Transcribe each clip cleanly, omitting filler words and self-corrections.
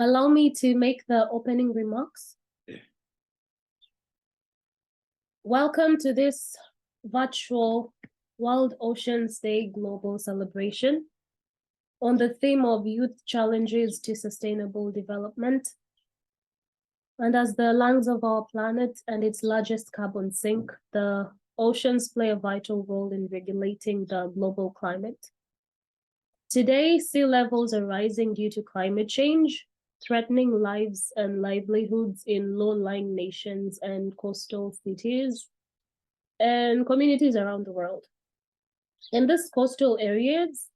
Allow me to make the opening remarks. Welcome to this virtual World Oceans Day global celebration on the theme of youth challenges to sustainable development. And as the lungs of our planet and its largest carbon sink, the oceans play a vital role in regulating the global climate. Today, sea levels are rising due to climate change, threatening lives and livelihoods in low-lying nations and coastal cities and communities around the world. In these coastal areas,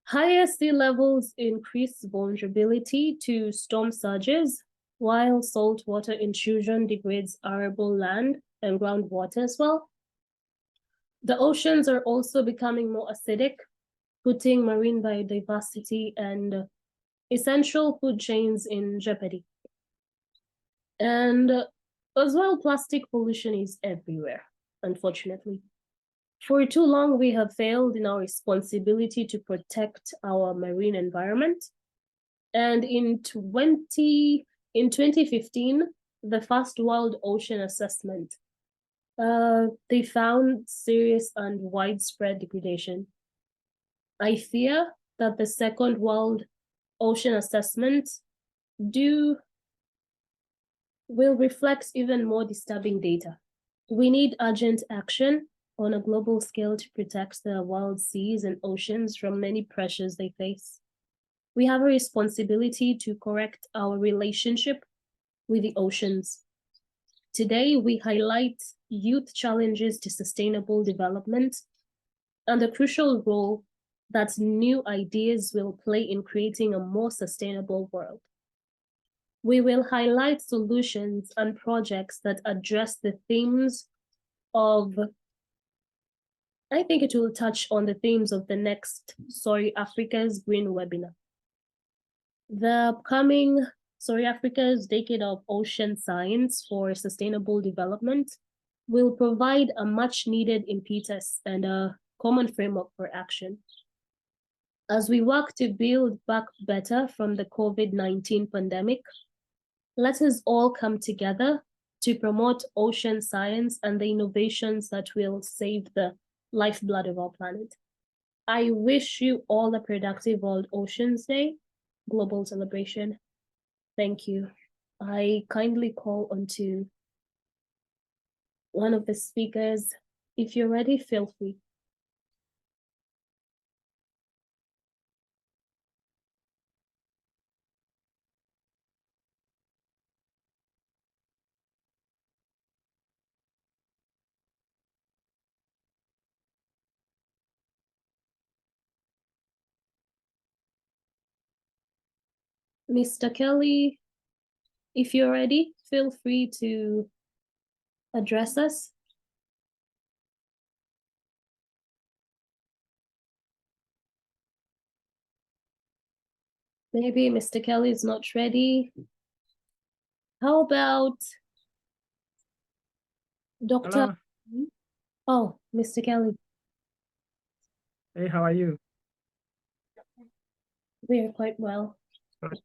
higher sea levels increase vulnerability to storm surges, while saltwater intrusion degrades arable land and groundwater as well. The oceans are also becoming more acidic, putting marine biodiversity and essential food chains in jeopardy. And as well, plastic pollution is everywhere, unfortunately. For too long, we have failed in our responsibility to protect our marine environment. And in 2015, the first World Ocean Assessment, they found serious and widespread degradation. I fear that the second World Ocean Assessment will reflect even more disturbing data. We need urgent action on a global scale to protect the world's seas and oceans from many pressures they face. We have a responsibility to correct our relationship with the oceans. Today, we highlight youth challenges to sustainable development and the crucial role that new ideas will play in creating a more sustainable world. We will highlight solutions and projects that address the themes of, I think it will touch on the themes of the next Sorry Africa's Green webinar. The upcoming Sorry Africa's Decade of Ocean Science for Sustainable Development will provide a much needed impetus and a common framework for action. As we work to build back better from the COVID-19 pandemic, let us all come together to promote ocean science and the innovations that will save the lifeblood of our planet. I wish you all a productive World Oceans Day global celebration. Thank you. I kindly call on to one of the speakers. If you're ready, feel free. Mr. Kelly, if you're ready, feel free to address us. Maybe Mr. Kelly is not ready. How about Dr. Hello. Oh, Mr. Kelly. Hey, how are you? We are quite well. Sorry.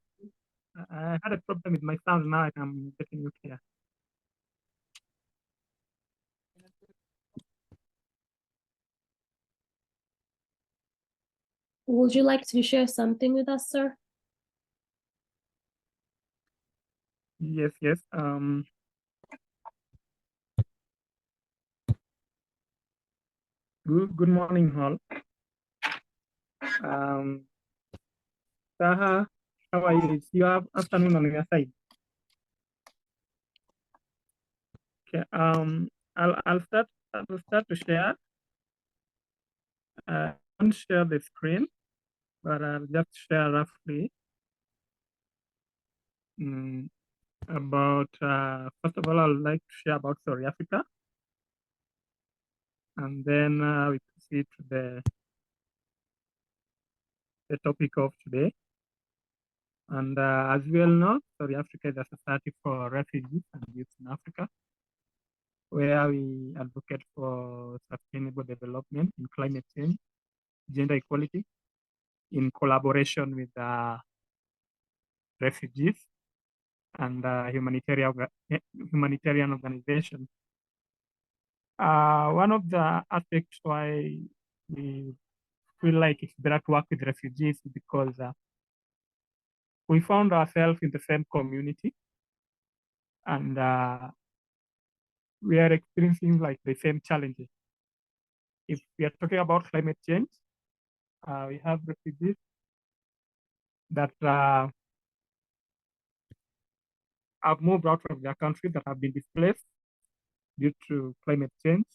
I had a problem with my sound. Now I'm getting you clear. Would you like to share something with us, sir? Yes. Good morning, all. Taha, how are you? It's your afternoon on your side. Okay. I'll start to share. I won't share the screen, but I'll just share roughly about. First of all, I would like to share about South Africa, and then we proceed to the topic of today. And as we all know, South Africa is a society for refugees and youth in Africa, where we advocate for sustainable development in climate change, gender equality, in collaboration with refugees and humanitarian organizations. One of the aspects why we feel like it's better to work with refugees is because we found ourselves in the same community, and we are experiencing like the same challenges. If we are talking about climate change, we have refugees that have moved out of their country, that have been displaced due to climate change.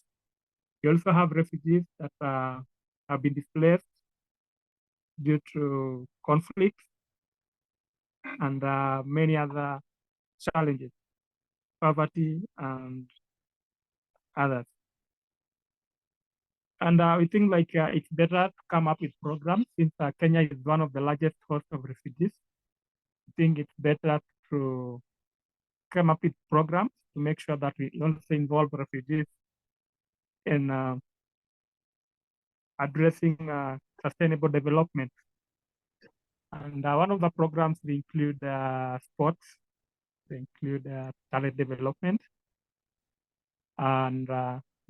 We also have refugees that have been displaced due to conflicts and many other challenges, poverty and others. And we think like it's better to come up with programs since Kenya is one of the largest hosts of refugees. I think it's better to come up with programs to make sure that we also involve refugees in addressing sustainable development. And one of the programs they include sports, they include talent development, and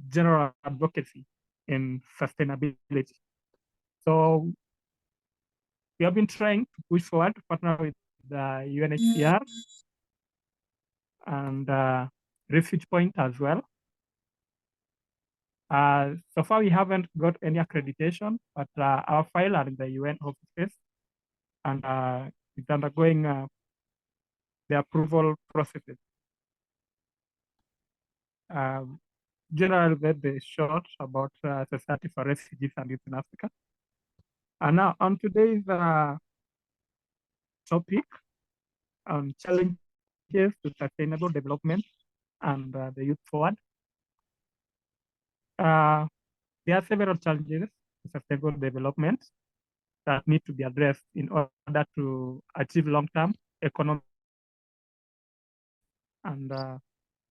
general advocacy in sustainability. So we have been trying to push forward to partner with the UNHCR and Refuge Point as well. So far, we haven't got any accreditation, but our file are in the UN offices, and it's undergoing the approval processes. Generally, the short about Society for Refugees and Youth in Africa. And now on today's topic on challenges to sustainable development and the youth forward. There are several challenges to sustainable development that need to be addressed in order to achieve long-term economic. And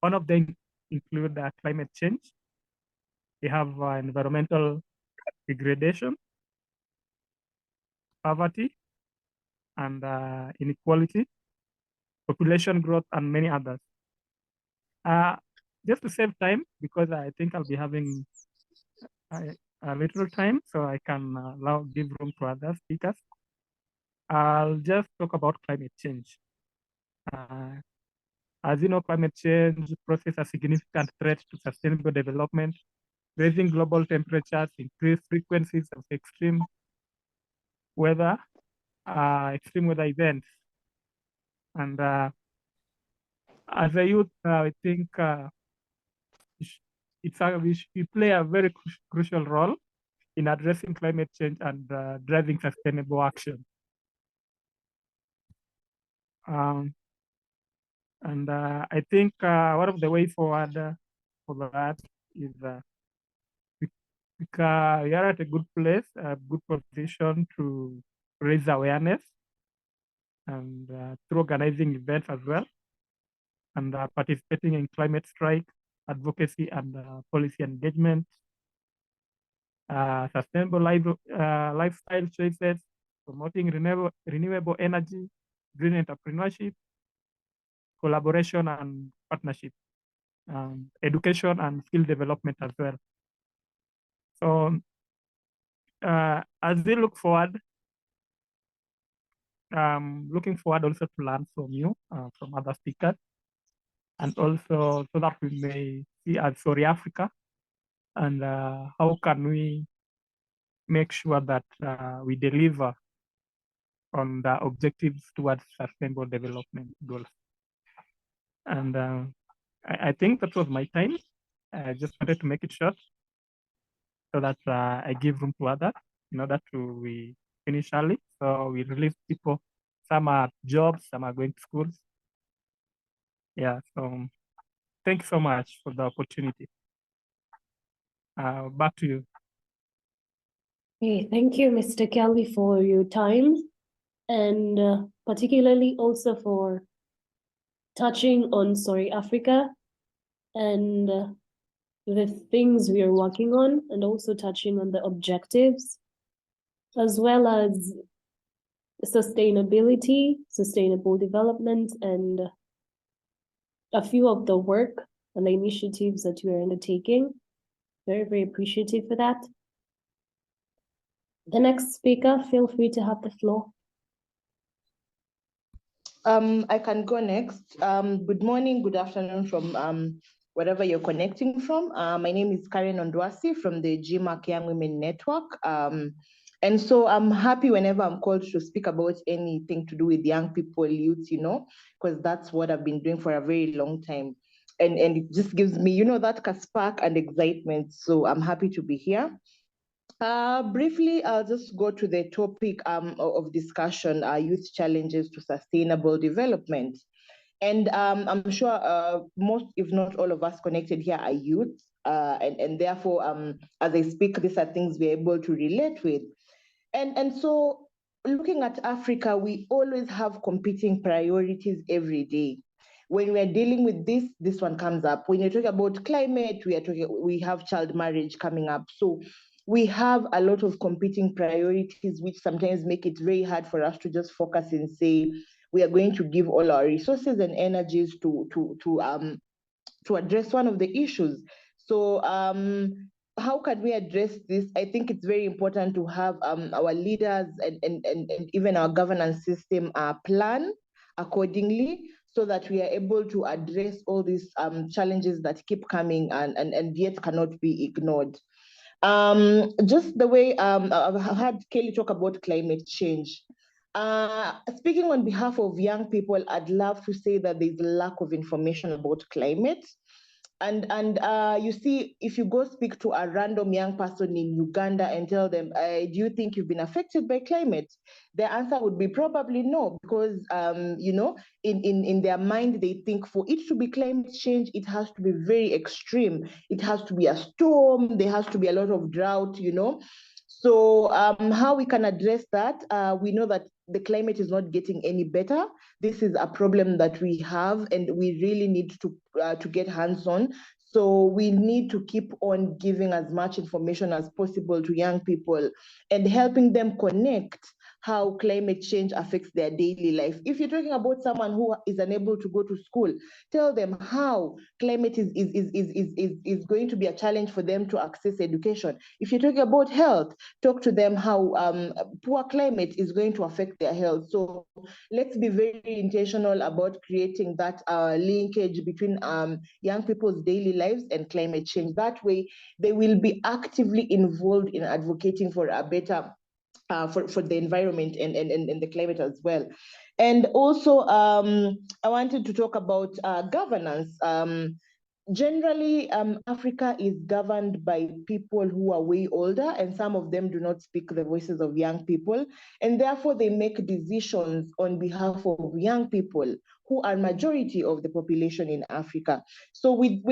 one of them include climate change. We have environmental degradation, poverty, and inequality, population growth, and many others. Just to save time, because I think I'll be having a little time, so I can give room to other speakers. I'll just talk about climate change. As you know, climate change poses a significant threat to sustainable development, raising global temperatures, increased frequencies of extreme weather events. And as a youth, I think we play a very crucial role in addressing climate change and driving sustainable action. And I think one of the ways forward for that is because we are at a good place, a good position to raise awareness and through organizing events as well, and participating in climate strike, advocacy, and policy engagement, sustainable lifestyle choices, promoting renewable energy, green entrepreneurship, collaboration and partnership, education and skill development as well. So as we look forward, looking forward also to learn from you, from other speakers, and also so that we may see as Sorry Africa, and how can we make sure that we deliver on the objectives towards sustainable development goals. And I think that was my time. I just wanted to make it short so that I give room to others in order to we finish early. So we release people. Some are jobs, some are going to schools. Yeah, so thank you so much for the opportunity. Back to you. Okay, thank you, Mr. Kelly, for your time, and particularly also for touching on Sorry Africa and the things we are working on, and also touching on the objectives, as well as sustainability, sustainable development, and a few of the work and the initiatives that you are undertaking. Very, very appreciative for that. The next speaker, feel free to have the floor. I can go next. Good morning, good afternoon from wherever you're connecting from. My name is Karen Ondwasi from the GMAC Young Women Network. And so I'm happy whenever I'm called to speak about anything to do with young people, youth, because that's what I've been doing for a very long time. And it just gives me, that spark and excitement. So I'm happy to be here. Briefly, I'll just go to the topic of discussion, youth challenges to sustainable development. And I'm sure most, if not all of us connected here are youth. And therefore, as I speak, these are things we're able to relate with. And so looking at Africa, we always have competing priorities every day. When we're dealing with this one comes up. When you're talking about climate, we have child marriage coming up. So we have a lot of competing priorities, which sometimes make it very hard for us to just focus and say, we are going to give all our resources and energies to address one of the issues. So how can we address this? I think it's very important to have our leaders and even our governance system plan accordingly, so that we are able to address all these challenges that keep coming and yet cannot be ignored. Just the way I've had Kelly talk about climate change. Speaking on behalf of young people, I'd love to say that there's a lack of information about climate. And you see, if you go speak to a random young person in Uganda and tell them, do you think you've been affected by climate? Their answer would be probably no, because in their mind, they think for it to be climate change, it has to be very extreme. It has to be a storm. There has to be a lot of drought, So how we can address that? We know that the climate is not getting any better. This is a problem that we have, and we really need to get hands-on. So we need to keep on giving as much information as possible to young people and helping them connect how climate change affects their daily life. If you're talking about someone who is unable to go to school, tell them how climate is going to be a challenge for them to access education. If you're talking about health, talk to them how poor climate is going to affect their health. So let's be very intentional about creating that linkage between young people's daily lives and climate change. That way, they will be actively involved in advocating for a better for the environment and the climate as well. And also, I wanted to talk about governance. Generally, Africa is governed by people who are way older, and some of them do not speak the voices of young people, and therefore they make decisions on behalf of young people who are majority of the population in Africa. So with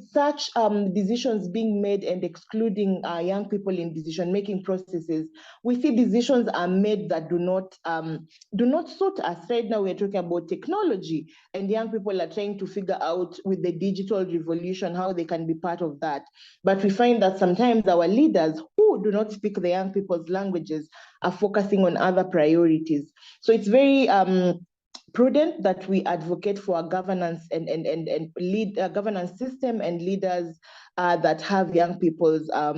such decisions being made and excluding young people in decision-making processes, we see decisions are made that do not suit us. Right now, we're talking about technology, and young people are trying to figure out with the digital revolution how they can be part of that. But we find that sometimes our leaders who do not speak the young people's languages are focusing on other priorities. So it's very prudent that we advocate for a governance and lead a governance system and leaders that have young people's at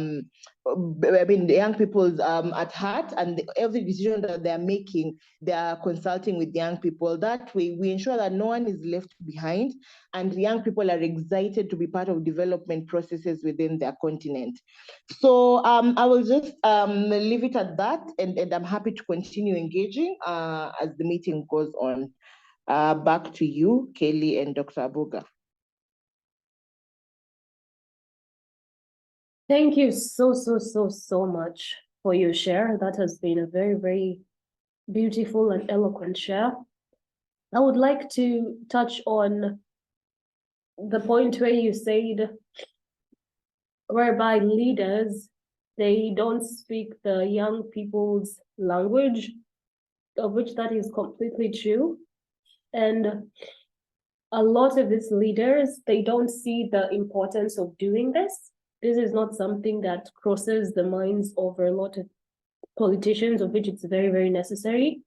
heart, and every decision that they're making, they are consulting with young people. That way, we ensure that no one is left behind, and young people are excited to be part of development processes within their continent. So I will just leave it at that, and I'm happy to continue engaging as the meeting goes on. Back to you, Kelly and Dr. Abuga. Thank you so much for your share. That has been a very, very beautiful and eloquent share. I would like to touch on the point where you said, whereby leaders, they don't speak the young people's language, of which that is completely true. And a lot of these leaders, they don't see the importance of doing this. This is not something that crosses the minds of a lot of politicians, of which it's very, very necessary.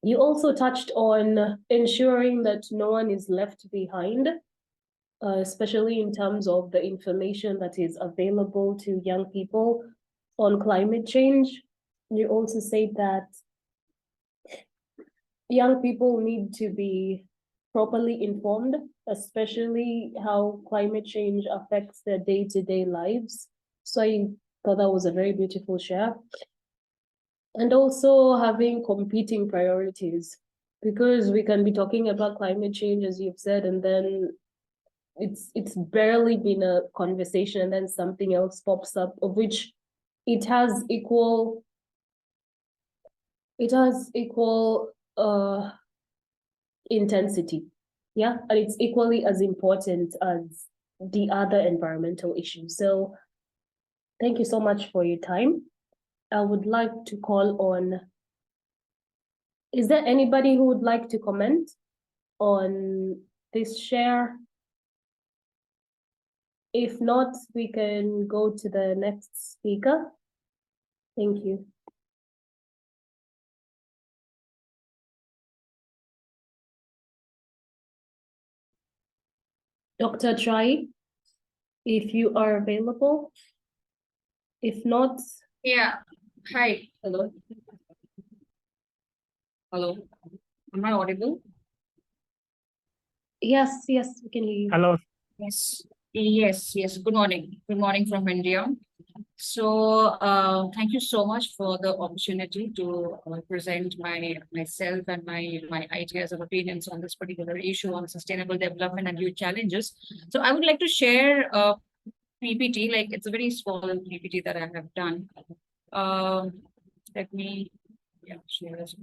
You also touched on ensuring that no one is left behind, especially in terms of the information that is available to young people on climate change. You also said that young people need to be properly informed, especially how climate change affects their day-to-day lives. So I thought that was a very beautiful share. And also having competing priorities, because we can be talking about climate change, as you've said, and then it's barely been a conversation, and then something else pops up, of which it has equal intensity. Yeah, and it's equally as important as the other environmental issues. So thank you so much for your time. I would like to call on, is there anybody who would like to comment on this share? If not, we can go to the next speaker. Thank you. Dr. Trai, if you are available. If not, Yeah. Hi. Hello. Hello. Am I audible? yes, we can hear you. Hello. Yes. Yes. Good morning. Good morning from India. So thank you so much for the opportunity to present myself and my ideas and opinions on this particular issue on sustainable development and youth challenges. So I would like to share a PPT, like it's a very small PPT that I have done. Let me share this.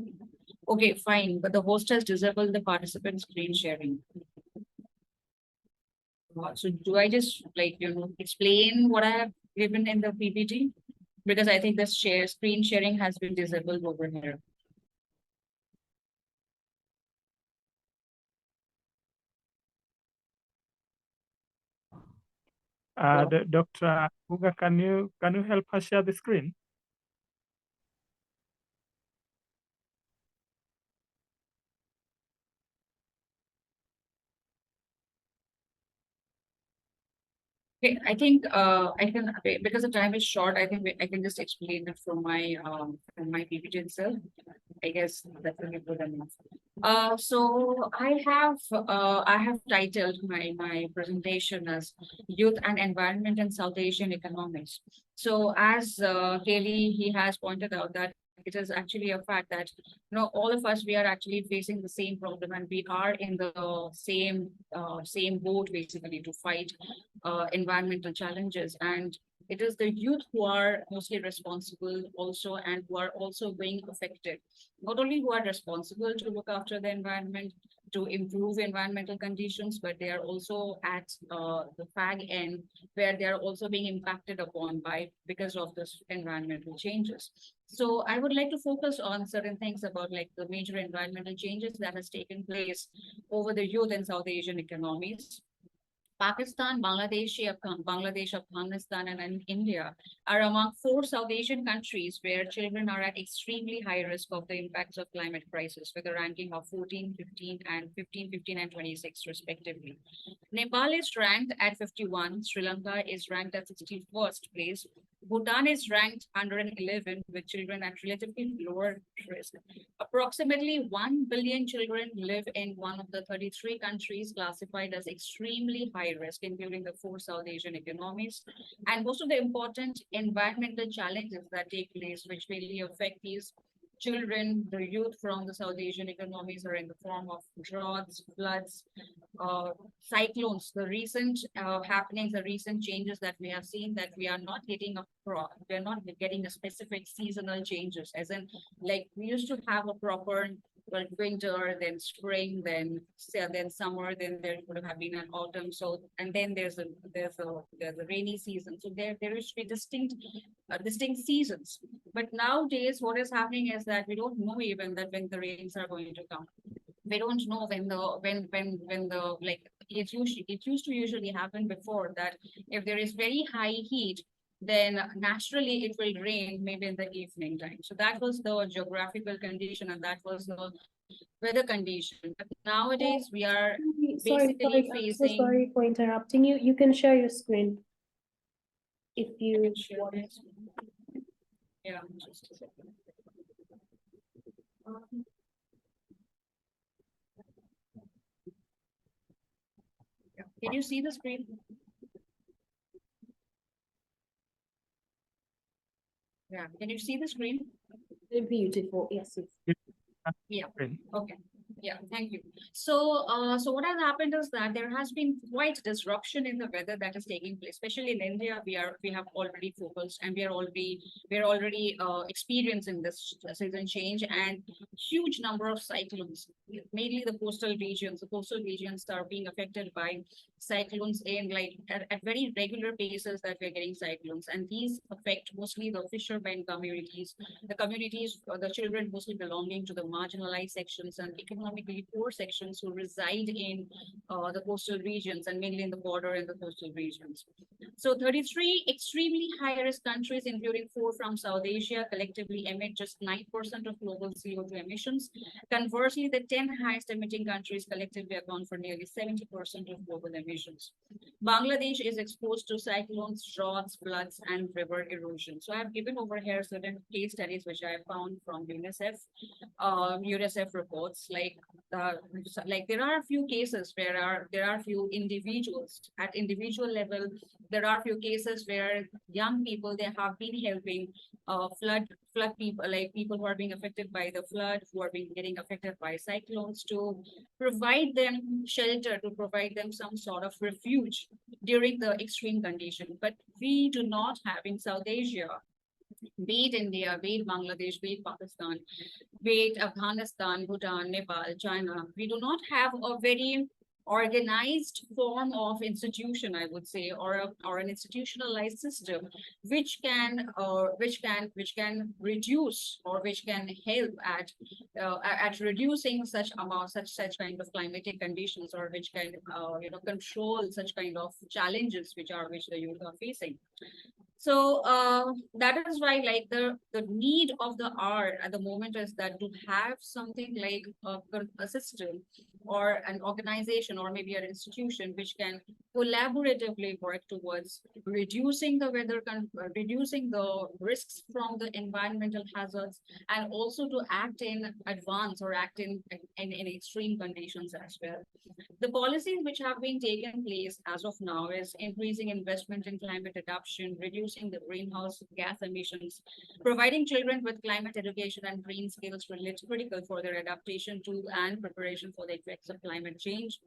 Okay, fine. But the host has disabled the participant screen sharing. So do I just explain what I have given in the PPT? Because I think the screen sharing has been disabled over here. Dr. Uga, can you help us share the screen? Okay, I think I can, because the time is short, I think I can just explain it from my PPT itself. I guess that will be good enough. So I have titled my presentation as Youth and Environment in South Asian Economies. So as Kelly, he has pointed out that it is actually a fact that all of us, we are actually facing the same problem, and we are in the same boat basically to fight environmental challenges. And it is the youth who are mostly responsible also, and who are also being affected. Not only who are responsible to look after the environment, to improve environmental conditions, but they are also at the fag end, where they are also being impacted upon because of this environmental changes. So I would like to focus on certain things about like the major environmental changes that has taken place over the youth in South Asian economies. Pakistan, Bangladesh, Afghanistan, and India are among 4 South Asian countries where children are at extremely high risk of the impacts of climate crisis, with a ranking of 14, 15, and 26 respectively. Nepal is ranked at 51, Sri Lanka is ranked at 61st place, Bhutan is ranked 111 with children at relatively lower risk. Approximately 1 billion children live in one of the 33 countries classified as extremely high risk, including the 4 South Asian economies. And most of the important environmental challenges that take place, which really affect these children, the youth from the South Asian economies, are in the form of droughts, floods, cyclones. The recent happenings, the recent changes that we have seen, that we are not getting a specific seasonal changes, as in like we used to have a proper winter, then spring, then summer, then there would have been an autumn. So and then there's a rainy season. So there used to be distinct seasons. But nowadays, what is happening is that we don't know even that when the rains are going to come. We don't know when the like it used to usually happen before that if there is very high heat, then naturally it will rain maybe in the evening time. So that was the geographical condition and that was the weather condition. But nowadays we are Sorry, basically I'm so facing. sorry for interrupting you. You can share your screen if you Share want. my screen. Yeah, just a second. Yeah. Can you see the screen? Yeah, can you see the screen? Beautiful, yes, yes. Yeah. Really? Okay. Yeah, thank you. So what has happened is that there has been quite disruption in the weather that is taking place, especially in India. We have already focused and we're already experiencing this season change and huge number of cyclones, mainly the coastal regions. The coastal regions are being affected by cyclones in like at very regular basis that we're getting cyclones, and these affect mostly the fishermen communities, the children mostly belonging to the marginalized sections and economically poor sections who reside in the coastal regions and mainly in the border and the coastal regions. So 33 extremely high-risk countries, including 4 from South Asia, collectively emit just 9% of global CO2 emissions. Conversely, the 10 highest emitting countries collectively account for nearly 70% of global emissions. Bangladesh is exposed to cyclones, droughts, floods, and river erosion. So I have given over here certain case studies which I found from UNICEF reports. Like there are a few cases where there are few individuals at individual level. There are few cases where young people they have been helping flood people, like people who are being affected by the flood, who are being getting affected by cyclones, to provide them shelter, to provide them some sort of refuge during the extreme condition. But we do not have in South Asia, be it India, be it Bangladesh, be it Pakistan, be it Afghanistan, Bhutan, Nepal, China, we do not have a very organized form of institution, I would say, or an institutionalized system which can reduce or which can help at reducing such kind of climatic conditions, or which can control such kind of challenges which the youth are facing. So that is why like the need of the hour at the moment is that to have something like a system or an organization or maybe an institution which can collaboratively work towards reducing the reducing the risks from the environmental hazards, and also to act in advance or act in extreme conditions as well. The policies which have been taken place as of now is increasing investment in climate adaptation, reducing the greenhouse gas emissions, providing children with climate education and green skills critical for their adaptation to and preparation for the effects of climate change,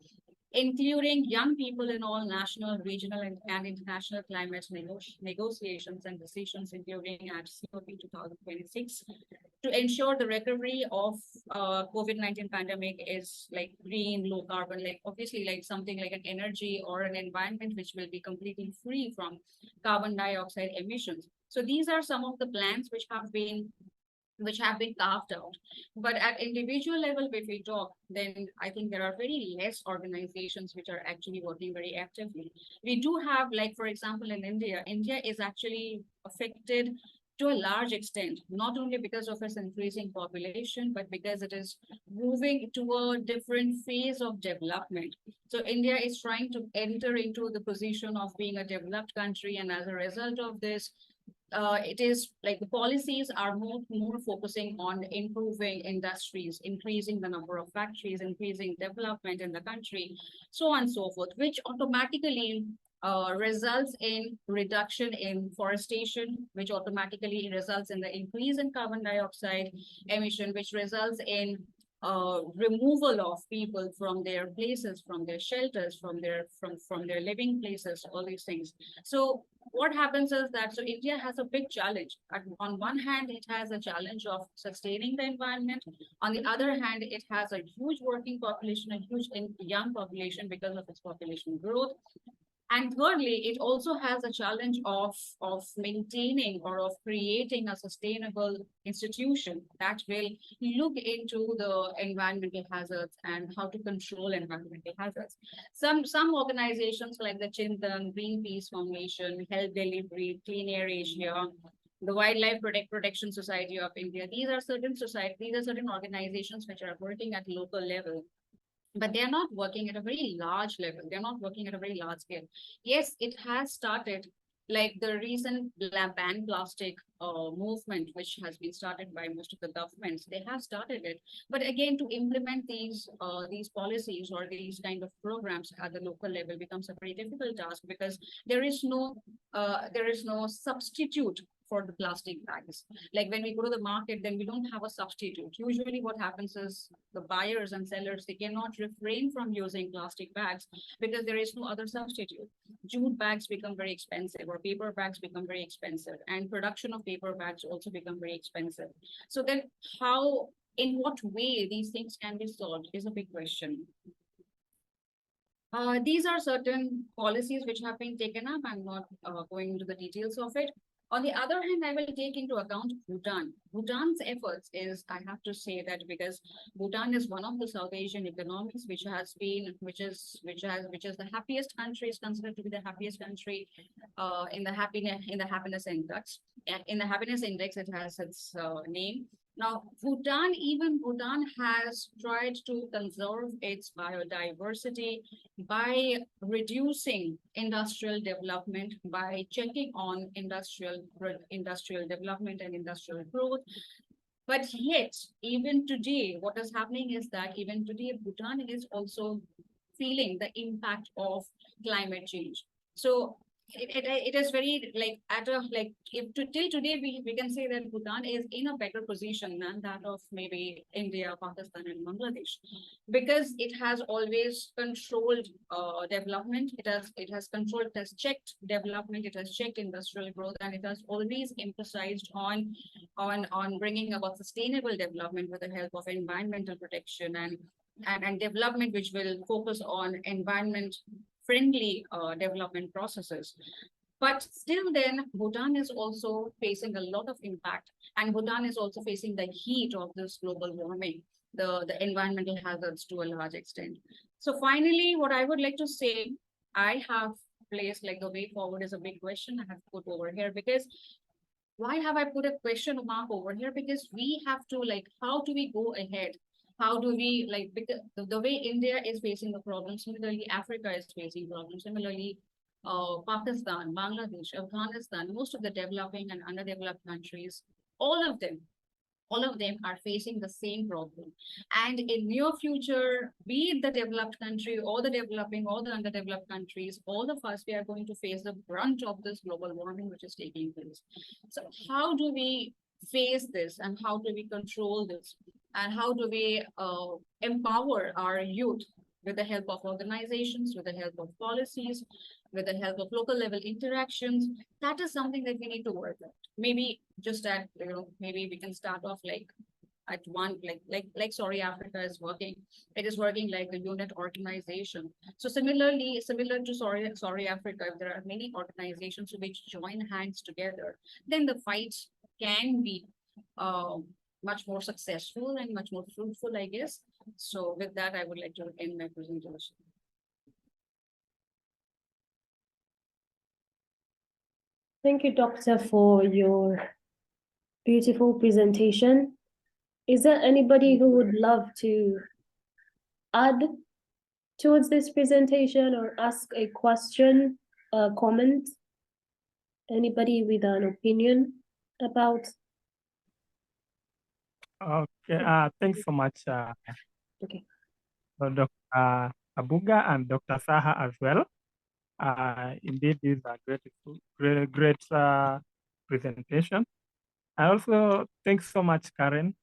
including young people in all national, regional, and international climate negotiations and decisions, including at COP 2026, to ensure the recovery of COVID-19 pandemic is like green, low carbon, like obviously like something like an energy or an environment which will be completely free from carbon dioxide emissions. So these are some of the plans which have been carved out. But at individual level, if we talk, then I think there are very less organizations which are actually working very actively. We do have, like, for example, in India, India is actually affected to a large extent, not only because of its increasing population, but because it is moving to a different phase of development. So India is trying to enter into the position of being a developed country. And as a result of this, it is like the policies are more focusing on improving industries, increasing the number of factories, increasing development in the country, so on and so forth, which automatically results in reduction in forestation, which automatically results in the increase in carbon dioxide emission, which results in removal of people from their places, from their shelters, from their living places, all these things. So what happens is that so India has a big challenge. On one hand, it has a challenge of sustaining the environment. On the other hand, it has a huge working population, a huge young population because of its population growth. And thirdly, it also has a challenge of maintaining or of creating a sustainable institution that will look into the environmental hazards and how to control environmental hazards. Some organizations like the Chintan, Greenpeace Foundation, Health Delivery, Clean Air Asia, the Wildlife Protection Society of India, these are certain organizations which are working at local level, but they're not working at a very large level. They're not working at a very large scale. Yes, it has started, like the recent ban plastic movement, which has been started by most of the governments. They have started it, but again, to implement these policies or these kind of programs at the local level becomes a very difficult task, because there is no substitute for the plastic bags. Like when we go to the market, then we don't have a substitute. Usually what happens is the buyers and sellers, they cannot refrain from using plastic bags because there is no other substitute. Jute bags become very expensive, or paper bags become very expensive, and production of paper bags also become very expensive. So then in what way these things can be solved is a big question. These are certain policies which have been taken up. I'm not going into the details of it. On the other hand, I will take into account Bhutan. Bhutan's efforts is, I have to say that, because Bhutan is one of the South Asian economies which is the happiest country, is considered to be the happiest country in the happiness index. In the happiness index, it has its name. Now, Bhutan has tried to conserve its biodiversity by reducing industrial development, by checking on industrial development and industrial growth. But yet, even today, what is happening is that even today, Bhutan is also feeling the impact of climate change. So it is very till today we can say that Bhutan is in a better position than that of maybe India, Pakistan, and Bangladesh, because it has always controlled development. It has checked development, it has checked industrial growth, and it has always emphasized on bringing about sustainable development with the help of environmental protection and development which will focus on environment friendly development processes. But still then, Bhutan is also facing a lot of impact, and Bhutan is also facing the heat of this global warming, the environmental hazards to a large extent. So finally, what I would like to say, I have placed, like, the way forward is a big question I have put over here, because why have I put a question mark over here? Because we have to, like, how do we go ahead? How do we, like, because the way India is facing the problem, similarly Africa is facing problems, similarly Pakistan, Bangladesh, Afghanistan, most of the developing and underdeveloped countries, all of them are facing the same problem. And in near future, be it the developed country or the developing or the underdeveloped countries, all of us, we are going to face the brunt of this global warming which is taking place. So how do we face this, and how do we control this, and how do we empower our youth with the help of organizations, with the help of policies, with the help of local level interactions? That is something that we need to work at. Maybe just at, maybe we can start off like at one, like Sorry Africa is working. It is working like a unit organization. So similar to Sorry Africa, if there are many organizations which join hands together, then the fight can be much more successful and much more fruitful, I guess. So with that, I would like to end my presentation. Thank you, Doctor, for your beautiful presentation. Is there anybody who would love to add towards this presentation or ask a question, a comment? Anybody with an opinion about? Okay, thanks so much, Okay. Dr. Abuga and Dr. Saha as well. Indeed, these are great presentation. I also thanks so much, Karen,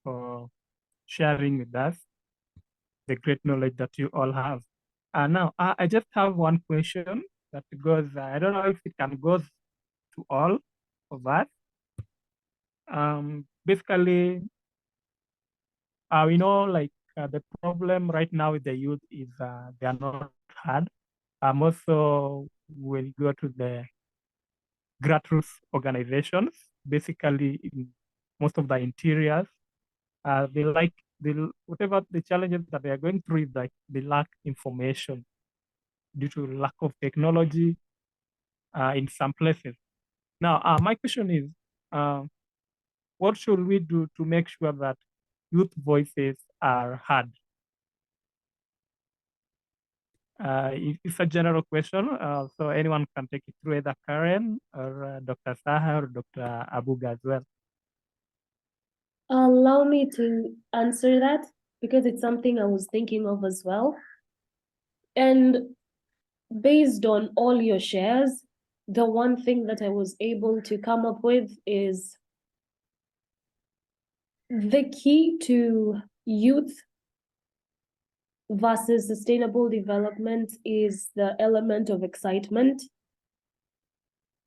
for sharing with us the great knowledge that you all have. Now, I just have one question that goes, I don't know if it can go to all of us. Basically, we know, like, the problem right now with the youth is they are not heard. Also, we'll go to the grassroots organizations, basically in most of the interiors. Whatever the challenges that they are going through is like they lack information due to lack of technology in some places. Now, my question is, what should we do to make sure that youth voices are heard? It's a general question, so anyone can take it through, either Karen or Dr. Saha or Dr. Abuga as well. Allow me to answer that because it's something I was thinking of as well. And based on all your shares, the one thing that I was able to come up with is the key to youth versus sustainable development is the element of excitement.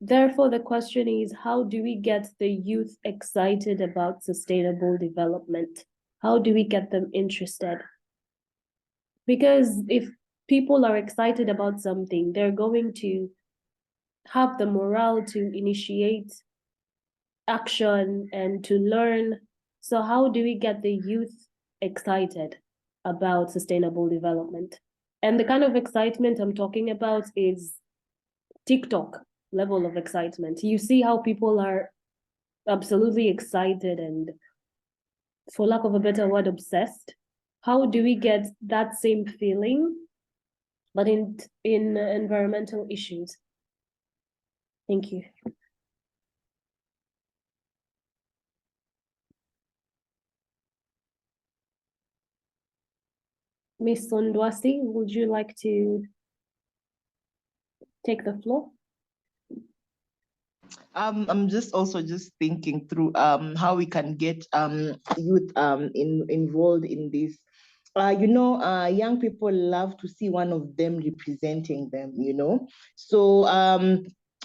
Therefore, the question is, how do we get the youth excited about sustainable development? How do we get them interested? Because if people are excited about something, they're going to have the morale to initiate action and to learn. So how do we get the youth excited about sustainable development? And the kind of excitement I'm talking about is TikTok level of excitement. You see how people are absolutely excited and, for lack of a better word, obsessed. How do we get that same feeling, but in environmental issues? Thank you. Ms. Sondwasi, would you like to take the floor? I'm just thinking through how we can get youth involved in this. Young people love to see one of them representing them, So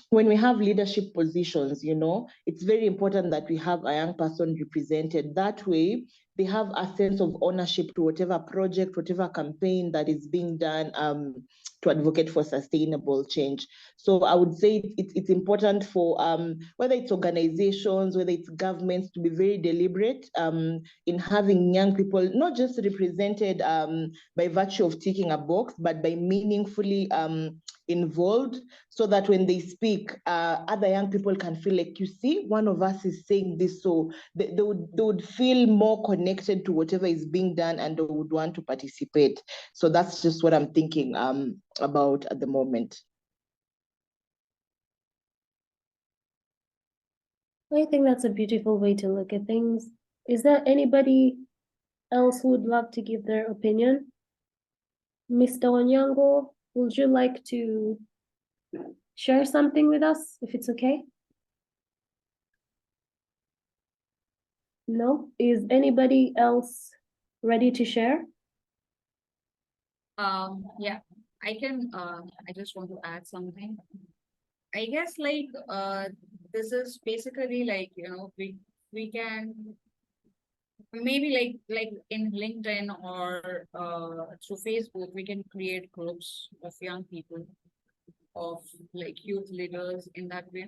when we have leadership positions, it's very important that we have a young person represented. That way, they have a sense of ownership to whatever project, whatever campaign that is being done to advocate for sustainable change. So I would say it's important for whether it's organizations, whether it's governments, to be very deliberate in having young people not just represented by virtue of ticking a box, but by meaningfully involved, so that when they speak, other young people can feel like, you see, one of us is saying this, so they would feel more connected to whatever is being done and they would want to participate. So that's just what I'm thinking about at the moment. I think that's a beautiful way to look at things. Is there anybody else who would love to give their opinion? Mr. Onyango, would you like to share something with us, if it's okay? No? Is anybody else ready to share? Yeah, I can, I just want to add something. I guess this is basically we can maybe like in LinkedIn or through Facebook, we can create groups of young people, of like youth leaders in that way.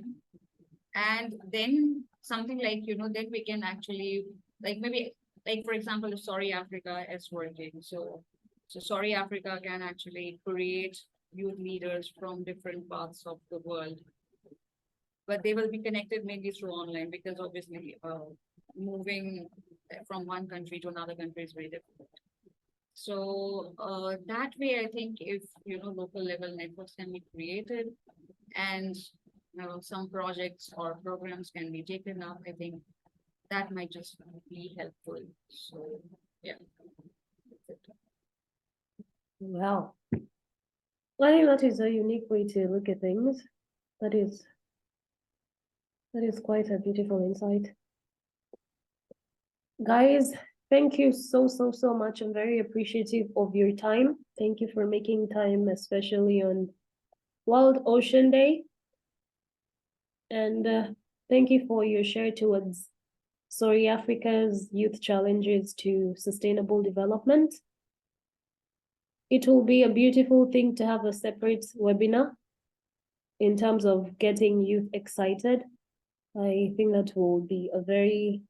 And then something like, then we can actually maybe for example, if Sorry Africa is working. So Sorry Africa can actually create youth leaders from different parts of the world. But they will be connected mainly through online, because obviously moving from one country to another country is very difficult. So that way, I think if local level networks can be created and some projects or programs can be taken up, I think that might just be helpful. So yeah. Wow. I think that is a unique way to look at things. That is quite a beautiful insight. Guys, thank you so much. I'm very appreciative of your time. Thank you for making time, especially on World Ocean Day. And thank you for your share towards Sorry Africa's youth challenges to sustainable development. it will be a beautiful thing to have a separate webinar in terms of getting youth excited. I think that will be a very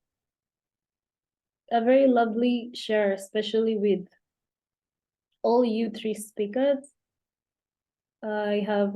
lovely share, especially with all you three speakers. I have